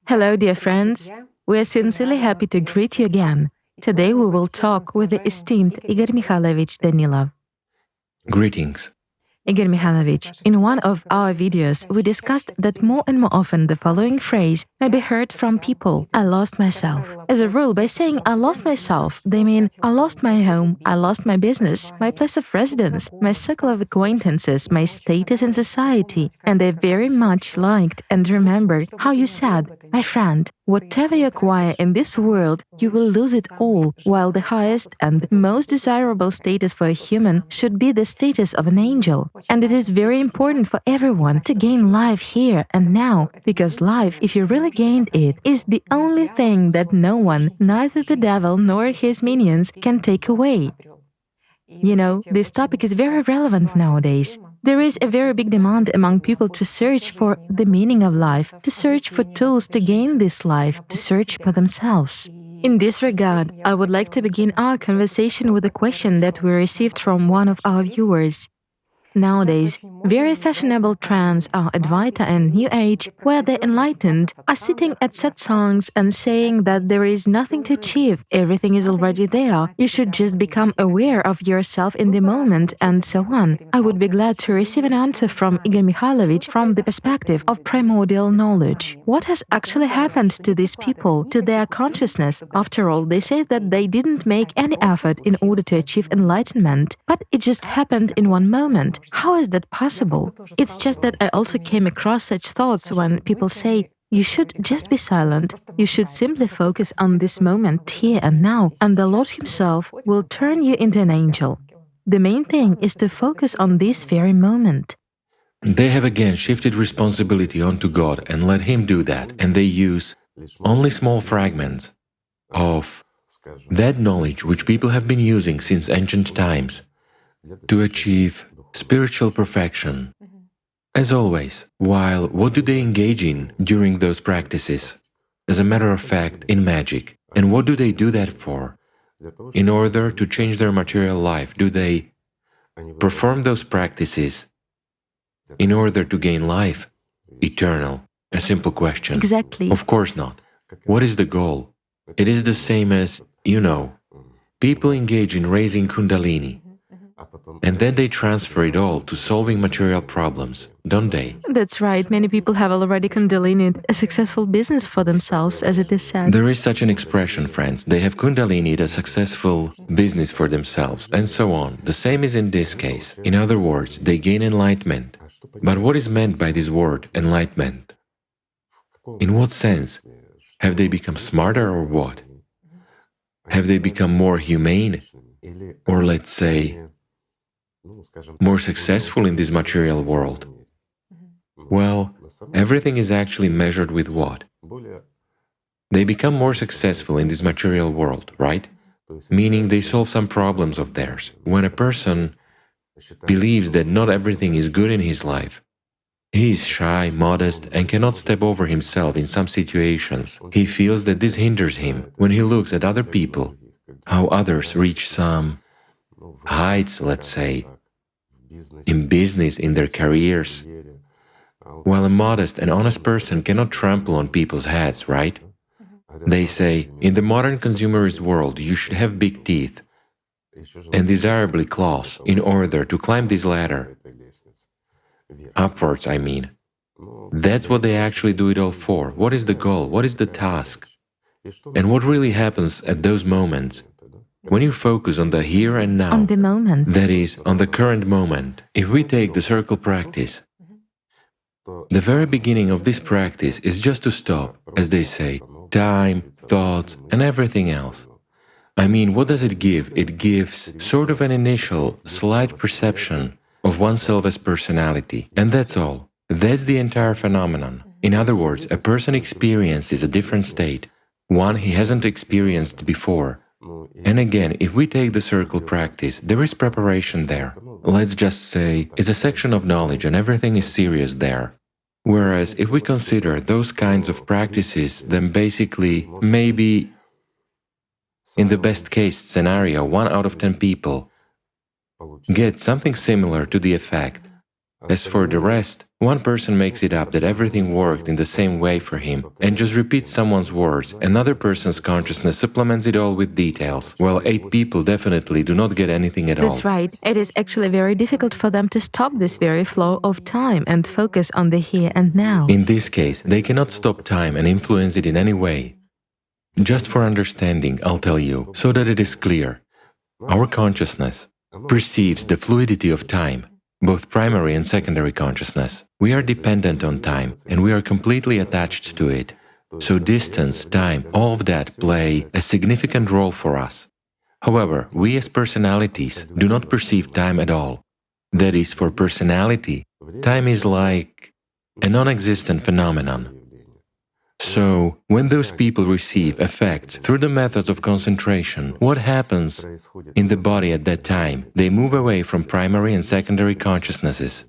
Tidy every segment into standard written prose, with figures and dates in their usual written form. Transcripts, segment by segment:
Hello, dear friends. We are sincerely happy to greet you again. Today we will talk with the esteemed Igor Mikhailovich Danilov. Greetings. Igor Mikhailovich, in one of our videos, we discussed that more and more often the following phrase may be heard from people: I lost myself. As a rule, by saying I lost myself, they mean I lost my home, I lost my business, my place of residence, my circle of acquaintances, my status in society, and they very much liked and remembered how you said, my friend, whatever you acquire in this world, you will lose it all, while the highest and most desirable status for a human should be the status of an angel. And it is very important for everyone to gain life here and now, because life, if you really gained it, is the only thing that no one, neither the devil nor his minions, can take away. You know, this topic is very relevant nowadays. There is a very big demand among people to search for the meaning of life, to search for tools to gain this life, to search for themselves. In this regard, I would like to begin our conversation with a question that we received from one of our viewers. Nowadays, very fashionable trends are Advaita and New Age, where the enlightened are sitting at satsangs and saying that there is nothing to achieve, everything is already there, you should just become aware of yourself in the moment, and so on. I would be glad to receive an answer from Igor Mikhailovich from the perspective of primordial knowledge. What has actually happened to these people, to their consciousness? After all, they say that they didn't make any effort in order to achieve enlightenment, but it just happened in one moment. How is that possible? It's just that I also came across such thoughts when people say, you should just be silent, you should simply focus on this moment here and now, and the Lord Himself will turn you into an angel. The main thing is to focus on this very moment. They have again shifted responsibility onto God and let Him do that, and they use only small fragments of that knowledge which people have been using since ancient times to achieve spiritual perfection. As always, while what do they engage in during those practices? As a matter of fact, in magic. And what do they do that for? In order to change their material life, do they perform those practices in order to gain life? Eternal. A simple question. Exactly. Of course not. What is the goal? It is the same as, people engage in raising Kundalini, and then they transfer it all to solving material problems, don't they? That's right, many people have already Kundalini a successful business for themselves, as it is said. There is such an expression, friends. They have Kundalini a successful business for themselves, and so on. The same is in this case. In other words, they gain enlightenment. But what is meant by this word, enlightenment? In what sense? Have they become smarter or what? Have they become more humane? Or let's say, more successful in this material world? Well, everything is actually measured with what? They become more successful in this material world, right? Meaning they solve some problems of theirs. When a person believes that not everything is good in his life, he is shy, modest, and cannot step over himself in some situations. He feels that this hinders him when he looks at other people, how others reach some heights, let's say, in business, in their careers, while a modest and honest person cannot trample on people's heads, right? They say, in the modern consumerist world, you should have big teeth and desirably claws in order to climb this ladder. Upwards, I mean. That's what they actually do it all for. What is the goal? What is the task? And what really happens at those moments? When you focus on the here and now, On the moment. that is, on the current moment, if we take the circle practice, the very beginning of this practice is just to stop, as they say, time, thoughts, and everything else. I mean, what does it give? It gives sort of an initial, slight perception of oneself as personality, and that's all. That's the entire phenomenon. In other words, a person experiences a different state, one he hasn't experienced before. And again, if we take the circle practice, there is preparation there. Let's just say it's a section of knowledge and everything is serious there. Whereas if we consider those kinds of practices, then basically, maybe in the best case scenario, 1 out of 10 people get something similar to the effect As for the rest, one person makes it up that everything worked in the same way for him and just repeats someone's words. Another person's consciousness supplements it all with details, while 8 people definitely do not get anything at all. That's right. It is actually very difficult for them to stop this very flow of time and focus on the here and now. In this case, they cannot stop time and influence it in any way. Just for understanding, I'll tell you, so that it is clear. Our consciousness perceives the fluidity of time, both primary and secondary consciousness. We are dependent on time, and we are completely attached to it. So distance, time, all of that play a significant role for us. However, we as personalities do not perceive time at all. That is, for personality, time is like a non-existent phenomenon. So, when those people receive effects through the methods of concentration, what happens in the body at that time? They move away from primary and secondary consciousnesses.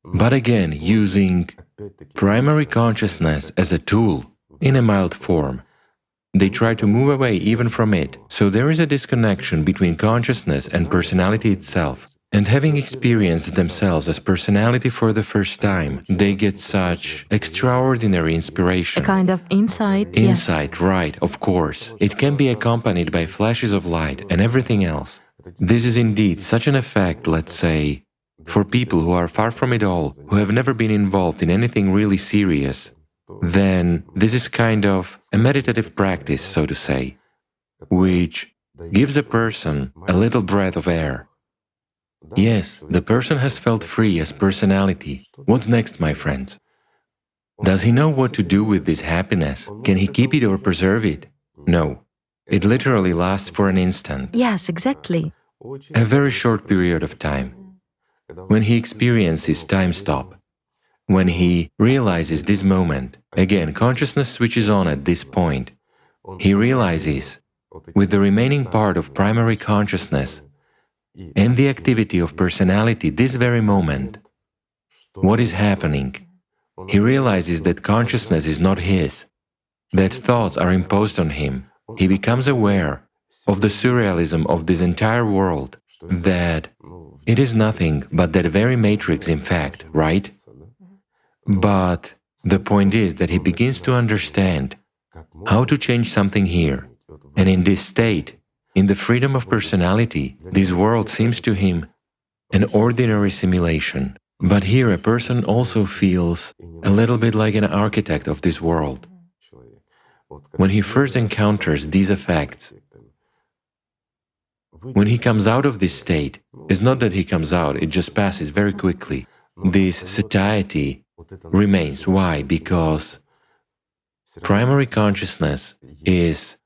But again, using primary consciousness as a tool, in a mild form, they try to move away even from it. So there is a disconnection between consciousness and personality itself. And having experienced themselves as personality for the first time, they get such extraordinary inspiration. A kind of insight. Insight, yes. right, of course. It can be accompanied by flashes of light and everything else. This is indeed such an effect, let's say, for people who are far from it all, who have never been involved in anything really serious. Then this is kind of a meditative practice, so to say, which gives a person a little breath of air. Yes, the person has felt free as personality. What's next, my friends? Does he know what to do with this happiness? Can he keep it or preserve it? No. It literally lasts for an instant. Yes, exactly. A very short period of time. When he experiences time stop, when he realizes this moment, again, consciousness switches on at this point. He realizes, with the remaining part of primary consciousness, and the activity of personality this very moment, what is happening? He realizes that consciousness is not his, that thoughts are imposed on him. He becomes aware of the surrealism of this entire world, that it is nothing but that very matrix, in fact, right? But the point is that he begins to understand how to change something here, and in this state, in the freedom of personality, this world seems to him an ordinary simulation. But here a person also feels a little bit like an architect of this world. When he first encounters these effects, when he comes out of this state, it's not that he comes out, it just passes very quickly. This satiety remains. Why? Because primary consciousness is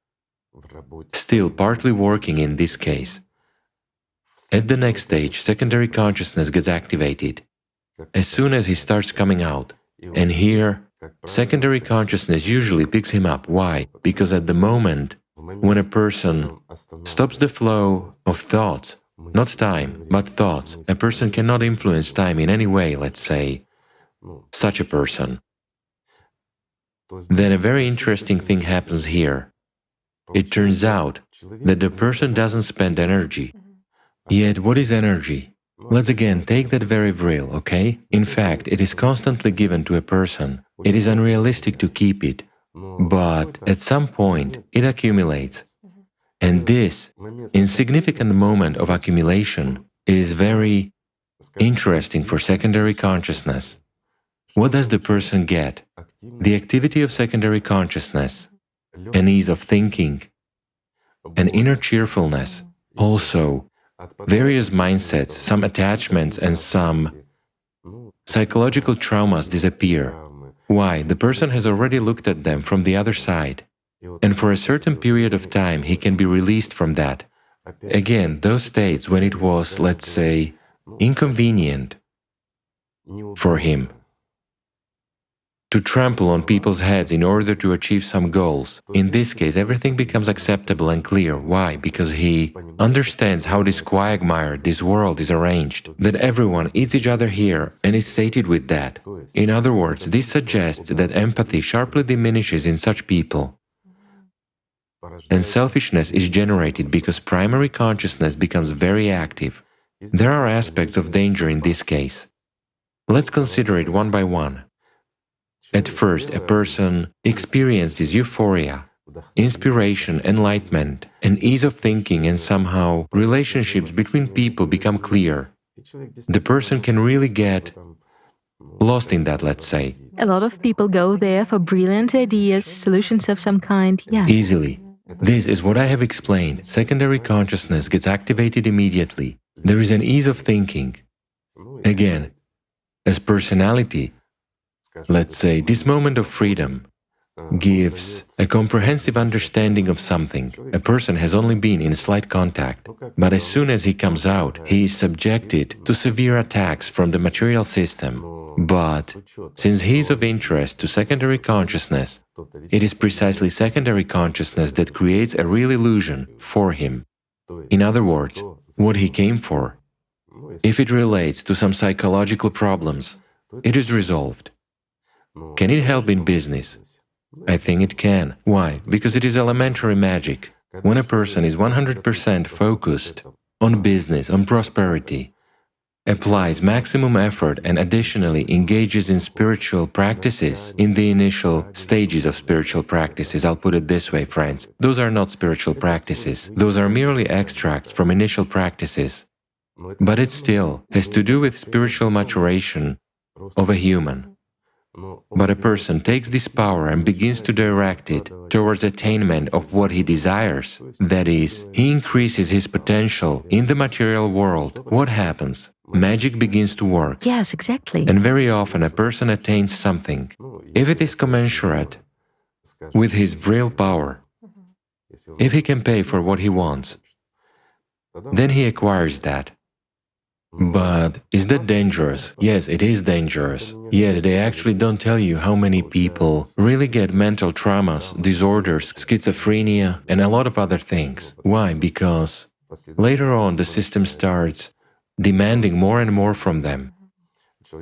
still partly working in this case. At the next stage, secondary consciousness gets activated as soon as he starts coming out. And here, secondary consciousness usually picks him up. Why? Because at the moment when a person stops the flow of thoughts, not time, but thoughts, a person cannot influence time in any way, let's say, such a person. Then a very interesting thing happens here. It turns out that the person doesn't spend energy. Yet what is energy? Let's again take that very real, okay? In fact, it is constantly given to a person. It is unrealistic to keep it, but at some point it accumulates. And this insignificant moment of accumulation is very interesting for secondary consciousness. What does the person get? The activity of secondary consciousness, an ease of thinking, an inner cheerfulness, also various mindsets, some attachments and some psychological traumas disappear. Why? The person has already looked at them from the other side, and for a certain period of time he can be released from that. Again, those states when it was, let's say, inconvenient for him to trample on people's heads in order to achieve some goals. In this case, everything becomes acceptable and clear. Why? Because he understands how this quagmire, this world is arranged, that everyone eats each other here and is sated with that. In other words, this suggests that empathy sharply diminishes in such people, and selfishness is generated because primary consciousness becomes very active. There are aspects of danger in this case. Let's consider it one by one. At first, a person experiences euphoria, inspiration, enlightenment, and ease of thinking, and somehow relationships between people become clear. The person can really get lost in that, let's say. A lot of people go there for brilliant ideas, solutions of some kind, yes. Easily. This is what I have explained. Secondary consciousness gets activated immediately. There is an ease of thinking. Again, as personality, let's say, this moment of freedom gives a comprehensive understanding of something. A person has only been in slight contact, but as soon as he comes out, he is subjected to severe attacks from the material system. But since he is of interest to secondary consciousness, it is precisely secondary consciousness that creates a real illusion for him. In other words, what he came for. If it relates to some psychological problems, it is resolved. Can it help in business? I think it can. Why? Because it is elementary magic. When a person is 100% focused on business, on prosperity, applies maximum effort and additionally engages in spiritual practices, in the initial stages of spiritual practices, I'll put it this way, friends, those are not spiritual practices, those are merely extracts from initial practices. But it still has to do with spiritual maturation of a human. But a person takes this power and begins to direct it towards attainment of what he desires. That is, he increases his potential in the material world. What happens? Magic begins to work. Yes, exactly. And very often a person attains something. If it is commensurate with his real power, if he can pay for what he wants, then he acquires that. But is that dangerous? Yes, it is dangerous. Yet they actually don't tell you how many people really get mental traumas, disorders, schizophrenia, and a lot of other things. Why? Because later on the system starts demanding more and more from them.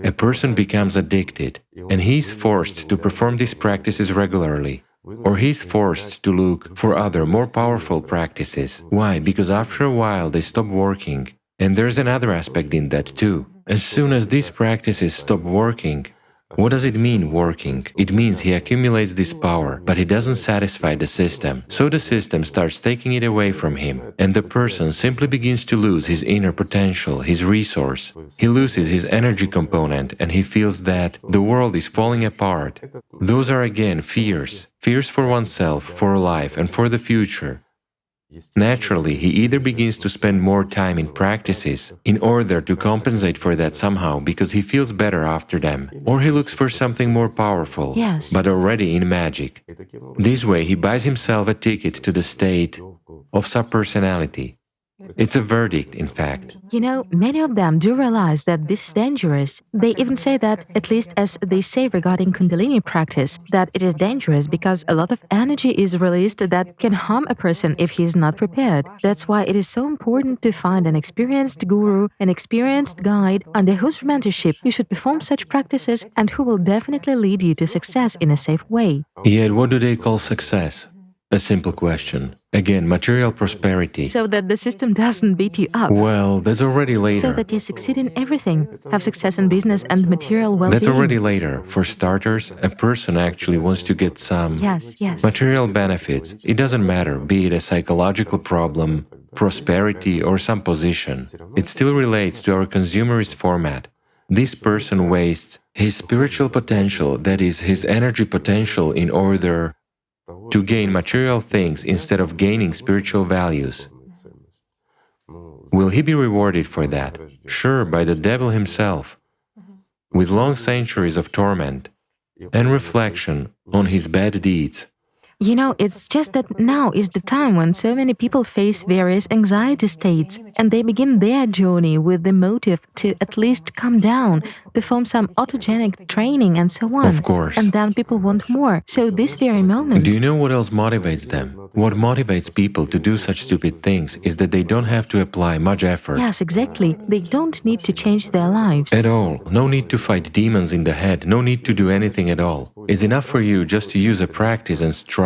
A person becomes addicted, and he is forced to perform these practices regularly. Or he is forced to look for other, more powerful practices. Why? Because after a while they stop working. And there's another aspect in that too. As soon as these practices stop working, what does it mean, working? It means he accumulates this power, but he doesn't satisfy the system. So the system starts taking it away from him, and the person simply begins to lose his inner potential, his resource. He loses his energy component, and he feels that the world is falling apart. Those are again fears. Fears for oneself, for life, and for the future. Naturally, he either begins to spend more time in practices in order to compensate for that somehow because he feels better after them, or he looks for something more powerful, Yes. but already in magic. This way, he buys himself a ticket to the state of subpersonality. It's a verdict, in fact. You know, many of them do realize that this is dangerous. They even say that, at least as they say regarding Kundalini practice, that it is dangerous because a lot of energy is released that can harm a person if he is not prepared. That's why it is so important to find an experienced guru, an experienced guide, under whose mentorship you should perform such practices and who will definitely lead you to success in a safe way. Yet, what do they call success? A simple question. Again, material prosperity. So that the system doesn't beat you up. Well, that's already later. So that you succeed in everything, have success in business and material well-being. That's already later. For starters, a person actually wants to get some Yes. material benefits. It doesn't matter, be it a psychological problem, prosperity, or some position. It still relates to our consumerist format. This person wastes his spiritual potential, that is, his energy potential, in order to gain material things instead of gaining spiritual values. Will he be rewarded for that? Sure, by the devil himself, with long centuries of torment and reflection on his bad deeds. You know, it's just that now is the time when so many people face various anxiety states and they begin their journey with the motive to at least calm down, perform some autogenic training and so on. Of course. And then people want more. So this very moment... Do you know what else motivates them? What motivates people to do such stupid things is that they don't have to apply much effort. Yes, exactly. They don't need to change their lives. At all. No need to fight demons in the head. No need to do anything at all. It's enough for you just to use a practice and strive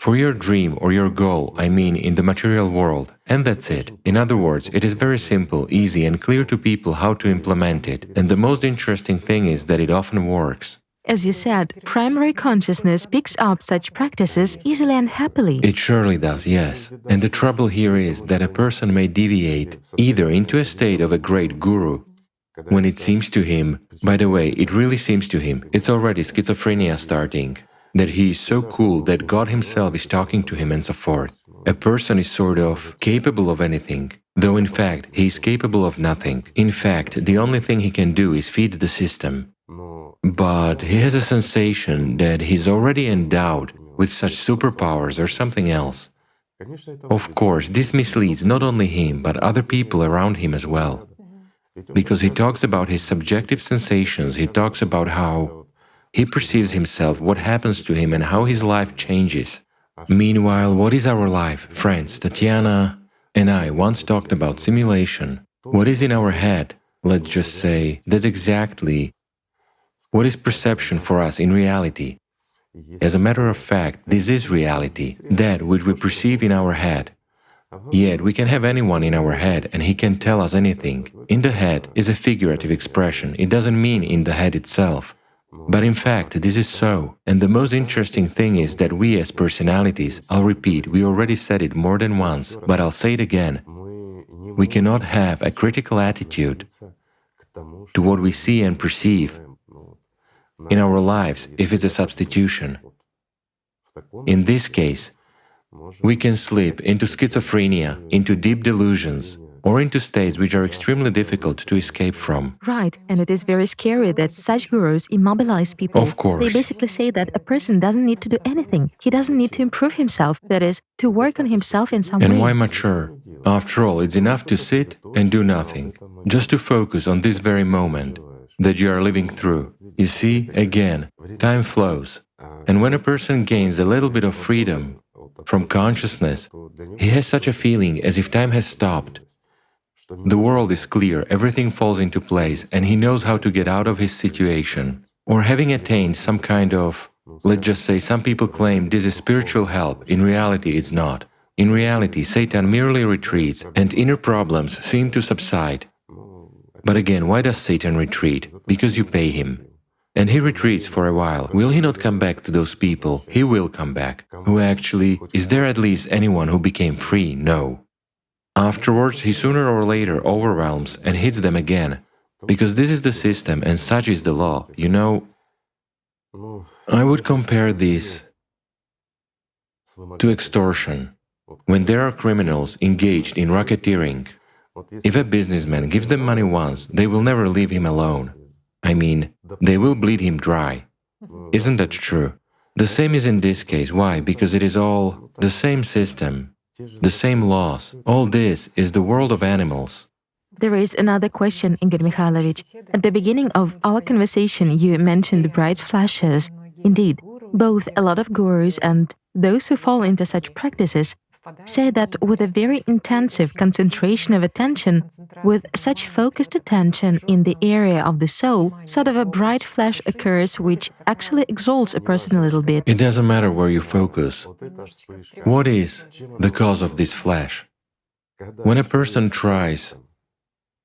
for your dream or your goal, I mean in the material world, and that's it. In other words, it is very simple, easy and clear to people how to implement it, and the most interesting thing is that it often works. As you said, primary consciousness picks up such practices easily and happily. It surely does, yes. And the trouble here is that a person may deviate either into a state of a great guru, when it seems to him, by the way, it really seems to him, it's already schizophrenia starting, that he is so cool that God himself is talking to him and so forth. A person is sort of capable of anything, though in fact he is capable of nothing. In fact, the only thing he can do is feed the system. But he has a sensation that he's already endowed with such superpowers or something else. Of course, this misleads not only him, but other people around him as well. Because he talks about his subjective sensations, he talks about how he perceives himself, what happens to him and how his life changes. Meanwhile, what is our life? Friends, Tatiana and I once talked about simulation. What is in our head, let's just say, that's exactly what is perception for us in reality. As a matter of fact, this is reality, that which we perceive in our head. Yet we can have anyone in our head and he can tell us anything. In the head is a figurative expression, it doesn't mean in the head itself. But in fact, this is so. And the most interesting thing is that we as personalities, I'll repeat, we already said it more than once, but I'll say it again, we cannot have a critical attitude to what we see and perceive in our lives if it's a substitution. In this case, we can slip into schizophrenia, into deep delusions, or into states which are extremely difficult to escape from. Right, and it is very scary that such gurus immobilize people. Of course. They basically say that a person doesn't need to do anything. He doesn't need to improve himself, that is, to work on himself in some way. And why mature? After all, it's enough to sit and do nothing, just to focus on this very moment that you are living through. You see, again, time flows, and when a person gains a little bit of freedom from consciousness, he has such a feeling as if time has stopped. The world is clear, everything falls into place, and he knows how to get out of his situation. Or having attained some kind of, let's just say, some people claim this is spiritual help, in reality it's not. In reality, Satan merely retreats and inner problems seem to subside. But again, why does Satan retreat? Because you pay him. And he retreats for a while. Will he not come back to those people? He will come back. Who actually, is there at least anyone who became free? No. Afterwards, he sooner or later overwhelms and hits them again. Because this is the system and such is the law. You know, I would compare this to extortion. When there are criminals engaged in racketeering, if a businessman gives them money once, they will never leave him alone. I mean, they will bleed him dry. Isn't that true? The same is in this case. Why? Because it is all the same system, the same laws. All this is the world of animals. There is another question, Igor Mikhailovich. At the beginning of our conversation, you mentioned bright flashes. Indeed, both a lot of gurus and those who fall into such practices say that with a very intensive concentration of attention, with such focused attention in the area of the soul, sort of a bright flash occurs which actually exalts a person a little bit. It doesn't matter where you focus. What is the cause of this flash? When a person tries,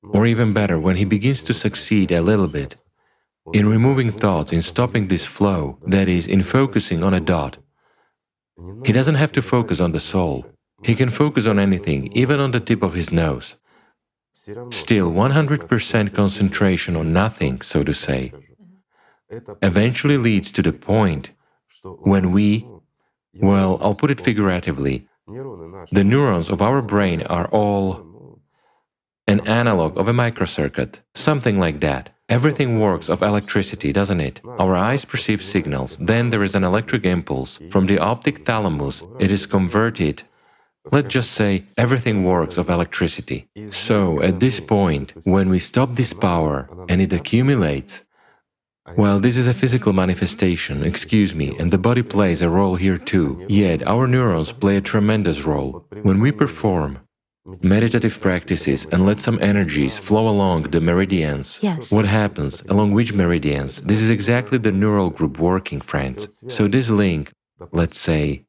or even better, when he begins to succeed a little bit in removing thoughts, in stopping this flow, that is, in focusing on a dot, he doesn't have to focus on the soul. He can focus on anything, even on the tip of his nose. Still, 100% concentration on nothing, so to say, eventually leads to the point when we, well, I'll put it figuratively, the neurons of our brain are all an analog of a microcircuit, something like that. Everything works of electricity, doesn't it? Our eyes perceive signals, then there is an electric impulse. From the optic thalamus, it is converted. Let's just say everything works of electricity. So, at this point, when we stop this power and it accumulates, well, this is a physical manifestation, excuse me, and the body plays a role here too. Yet, our neurons play a tremendous role. When we perform meditative practices and let some energies flow along the meridians. Yes. What happens? Along which meridians? This is exactly the neural group working, friends. So this link, let's say,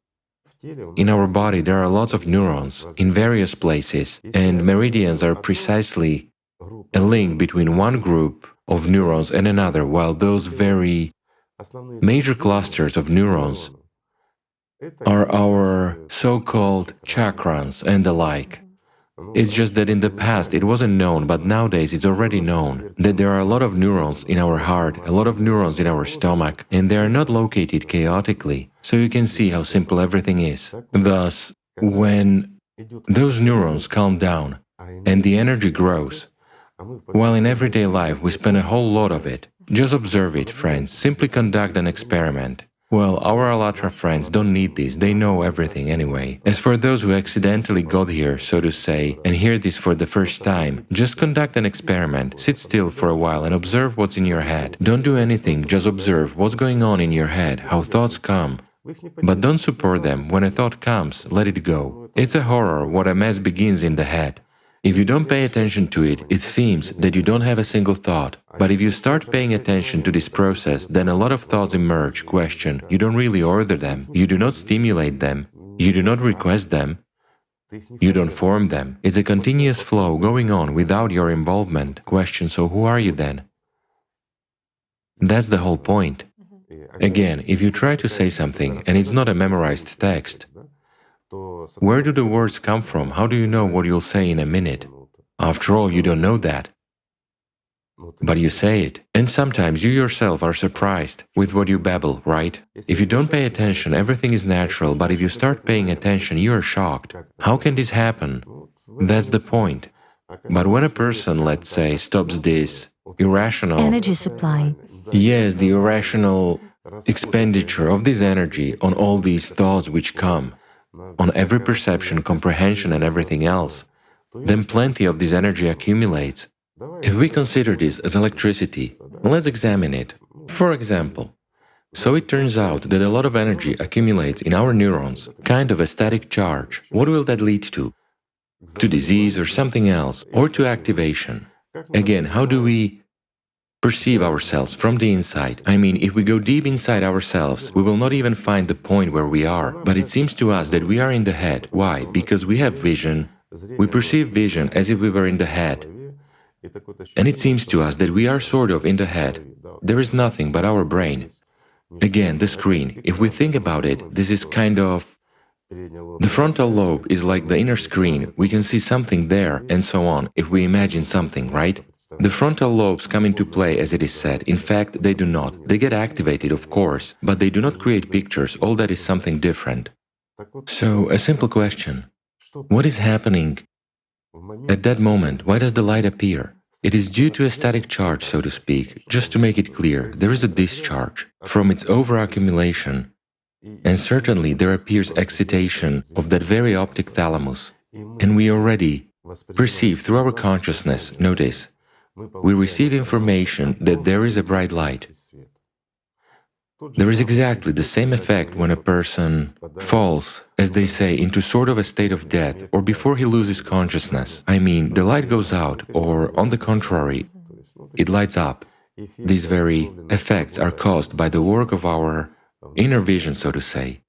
In our body, there are lots of neurons in various places, and meridians are precisely a link between one group of neurons and another, while those very major clusters of neurons are our so-called chakrans and the like. It's just that in the past it wasn't known, but nowadays it's already known that there are a lot of neurons in our heart, a lot of neurons in our stomach, and they are not located chaotically. So you can see how simple everything is. Thus, when those neurons calm down and the energy grows, while in everyday life we spend a whole lot of it, just observe it, friends, simply conduct an experiment. Well, our Alatra friends don't need this, they know everything anyway. As for those who accidentally got here, so to say, and hear this for the first time, just conduct an experiment, sit still for a while and observe what's in your head. Don't do anything, just observe what's going on in your head, how thoughts come. But don't support them. When a thought comes, let it go. It's a horror what a mess begins in the head. If you don't pay attention to it, it seems that you don't have a single thought. But if you start paying attention to this process, then a lot of thoughts emerge, question. You don't really order them, you do not stimulate them, you do not request them, you don't form them. It's a continuous flow going on without your involvement. Question, so who are you then? That's the whole point. Again, if you try to say something and it's not a memorized text, where do the words come from? How do you know what you'll say in a minute? After all, you don't know that. But you say it. And sometimes you yourself are surprised with what you babble, right? If you don't pay attention, everything is natural, but if you start paying attention, you are shocked. How can this happen? That's the point. But when a person, let's say, stops this irrational Energy supply. Yes, the irrational expenditure of this energy on all these thoughts which come, on every perception, comprehension and everything else, then plenty of this energy accumulates. If we consider this as electricity, let's examine it. For example, so it turns out that a lot of energy accumulates in our neurons, kind of a static charge. What will that lead to? To disease or something else, or to activation. Again, how do we perceive ourselves from the inside? I mean, if we go deep inside ourselves, we will not even find the point where we are. But it seems to us that we are in the head. Why? Because we have vision. We perceive vision as if we were in the head. And it seems to us that we are sort of in the head. There is nothing but our brain. Again, the screen. If we think about it, this is kind of... The frontal lobe is like the inner screen. We can see something there and so on, if we imagine something, right? The frontal lobes come into play, as it is said. In fact, they do not. They get activated, of course, but they do not create pictures. All that is something different. So, a simple question. What is happening at that moment? Why does the light appear? It is due to a static charge, so to speak. Just to make it clear, there is a discharge from its overaccumulation, and certainly there appears excitation of that very optic thalamus. And we already perceive through our consciousness, notice, we receive information that there is a bright light. There is exactly the same effect when a person falls, as they say, into sort of a state of death, or before he loses consciousness. I mean, the light goes out, or on the contrary, it lights up. These very effects are caused by the work of our inner vision, so to say.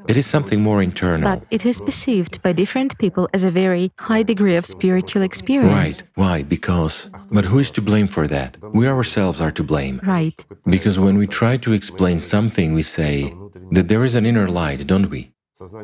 It is something more internal. But it is perceived by different people as a very high degree of spiritual experience. Right. Why? Because... But who is to blame for that? We ourselves are to blame. Right. Because when we try to explain something, we say that there is an inner light, don't we?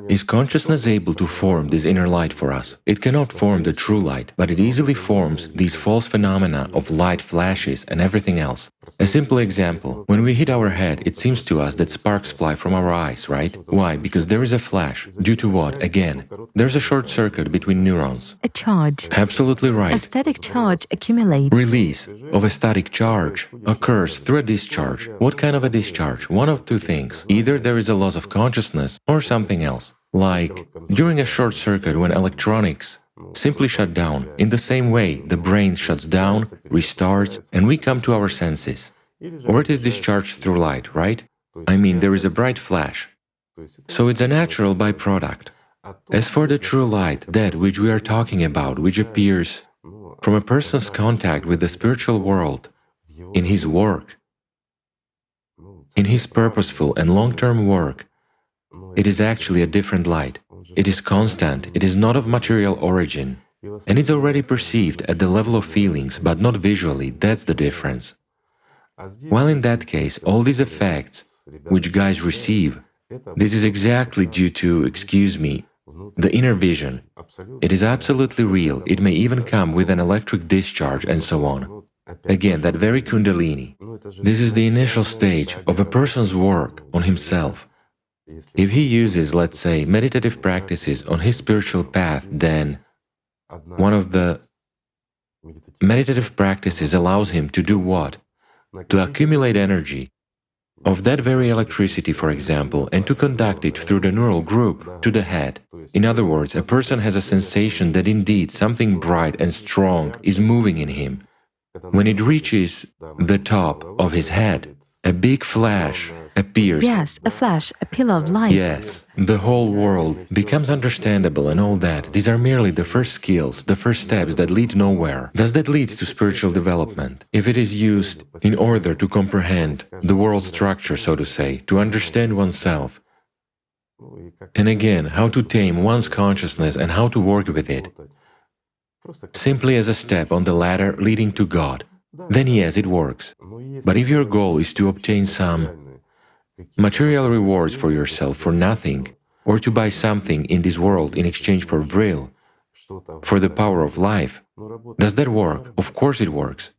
Is consciousness able to form this inner light for us? It cannot form the true light, but it easily forms these false phenomena of light flashes and everything else. A simple example, when we hit our head, it seems to us that sparks fly from our eyes, right? Why? Because there is a flash. Due to what? Again, there's a short circuit between neurons. A charge. Absolutely right. A static charge accumulates. Release of a static charge occurs through a discharge. What kind of a discharge? One of two things. Either there is a loss of consciousness or something else. Like during a short circuit when electronics simply shut down. In the same way, the brain shuts down, restarts, and we come to our senses. Or it is discharged through light, right? I mean, there is a bright flash. So it's a natural byproduct. As for the true light, that which we are talking about, which appears from a person's contact with the spiritual world, in his work, in his purposeful and long-term work, it is actually a different light. It is constant, it is not of material origin, and it's already perceived at the level of feelings, but not visually. That's the difference. While in that case, all these effects which guys receive, this is exactly due to, excuse me, the inner vision. It is absolutely real. It may even come with an electric discharge and so on. Again, that very Kundalini. This is the initial stage of a person's work on himself. If he uses, let's say, meditative practices on his spiritual path, then one of the meditative practices allows him to do what? To accumulate energy of that very electricity, for example, and to conduct it through the neural group to the head. In other words, a person has a sensation that indeed something bright and strong is moving in him. When it reaches the top of his head, a big flash appears. Yes, a flash, a pillar of light. Yes, the whole world becomes understandable and all that. These are merely the first skills, the first steps that lead nowhere. Does that lead to spiritual development? If it is used in order to comprehend the world structure, so to say, to understand oneself, and again, how to tame one's consciousness and how to work with it, simply as a step on the ladder leading to God, then yes, it works. But if your goal is to obtain some material rewards for yourself for nothing, or to buy something in this world in exchange for vril, for the power of life, does that work? Of course it works.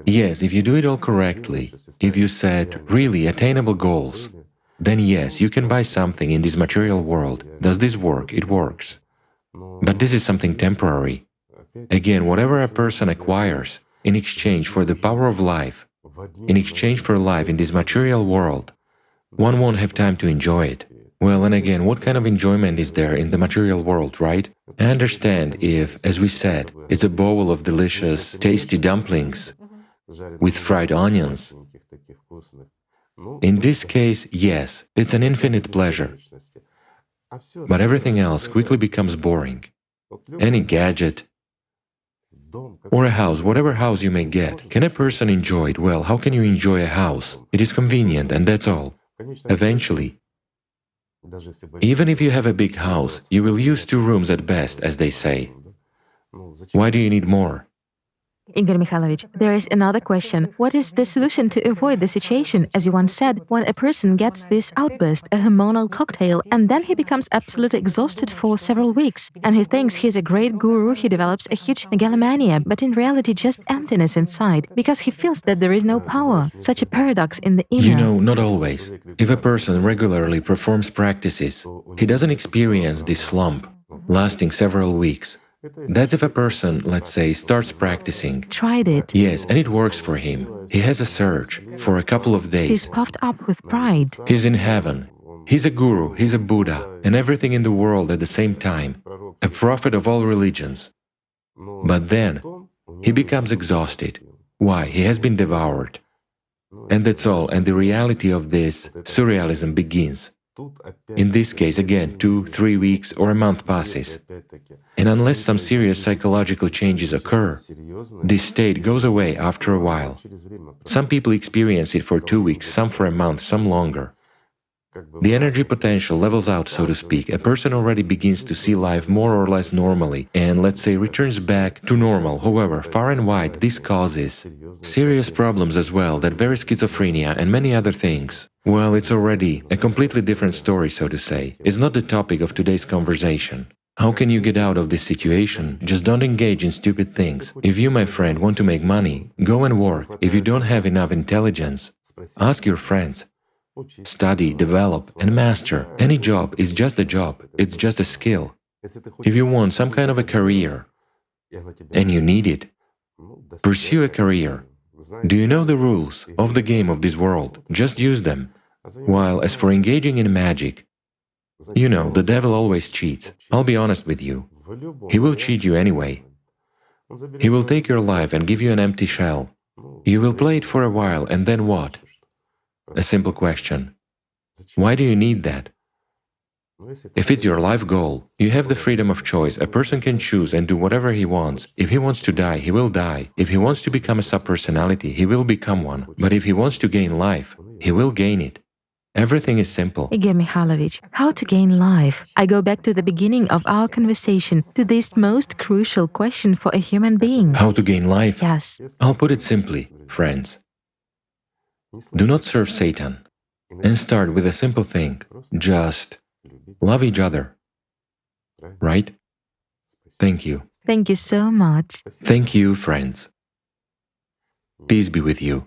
Yes, if you do it all correctly, if you set really attainable goals, then yes, you can buy something in this material world. Does this work? It works. But this is something temporary. Again, whatever a person acquires in exchange for the power of life, in exchange for life in this material world, one won't have time to enjoy it. Well, and again, what kind of enjoyment is there in the material world, right? I understand if, as we said, it's a bowl of delicious, tasty dumplings with fried onions. In this case, yes, it's an infinite pleasure. But everything else quickly becomes boring. Any gadget, or a house, whatever house you may get, can a person enjoy it? Well, how can you enjoy a house? It is convenient and that's all. Eventually, even if you have a big house, you will use 2 rooms at best, as they say. Why do you need more? Igor Mikhailovich, there is another question. What is the solution to avoid the situation, as you once said, when a person gets this outburst, a hormonal cocktail, and then he becomes absolutely exhausted for several weeks, and he thinks he's a great guru, he develops a huge megalomania, but in reality just emptiness inside, because he feels that there is no power, such a paradox in the inner. You know, not always. If a person regularly performs practices, he doesn't experience this slump, lasting several weeks. That's if a person, let's say, starts practicing. Tried it. Yes, and it works for him. He has a surge for a couple of days. He's puffed up with pride. He's in heaven. He's a guru, he's a Buddha, and everything in the world at the same time, a prophet of all religions. But then, he becomes exhausted. Why? He has been devoured. And that's all, and the reality of this surrealism begins. In this case, again, 2-3 weeks or a month passes. And unless some serious psychological changes occur, this state goes away after a while. Some people experience it for 2 weeks, some for a month, some longer. The energy potential levels out, so to speak. A person already begins to see life more or less normally and, let's say, returns back to normal. However, far and wide, this causes serious problems as well, that very schizophrenia and many other things. Well, it's already a completely different story, so to say. It's not the topic of today's conversation. How can you get out of this situation? Just don't engage in stupid things. If you, my friend, want to make money, go and work. If you don't have enough intelligence, ask your friends. Study, develop, and master. Any job is just a job, it's just a skill. If you want some kind of a career, and you need it, pursue a career. Do you know the rules of the game of this world? Just use them. While as for engaging in magic, you know, the devil always cheats. I'll be honest with you. He will cheat you anyway. He will take your life and give you an empty shell. You will play it for a while, and then what? A simple question. Why do you need that? If it's your life goal, you have the freedom of choice. A person can choose and do whatever he wants. If he wants to die, he will die. If he wants to become a subpersonality, he will become one. But if he wants to gain life, he will gain it. Everything is simple. Igor Mikhailovich, how to gain life? I go back to the beginning of our conversation, to this most crucial question for a human being. How to gain life? Yes. I'll put it simply, friends. Do not serve Satan. And start with a simple thing. Just love each other. Right? Thank you. Thank you so much. Thank you, friends. Peace be with you.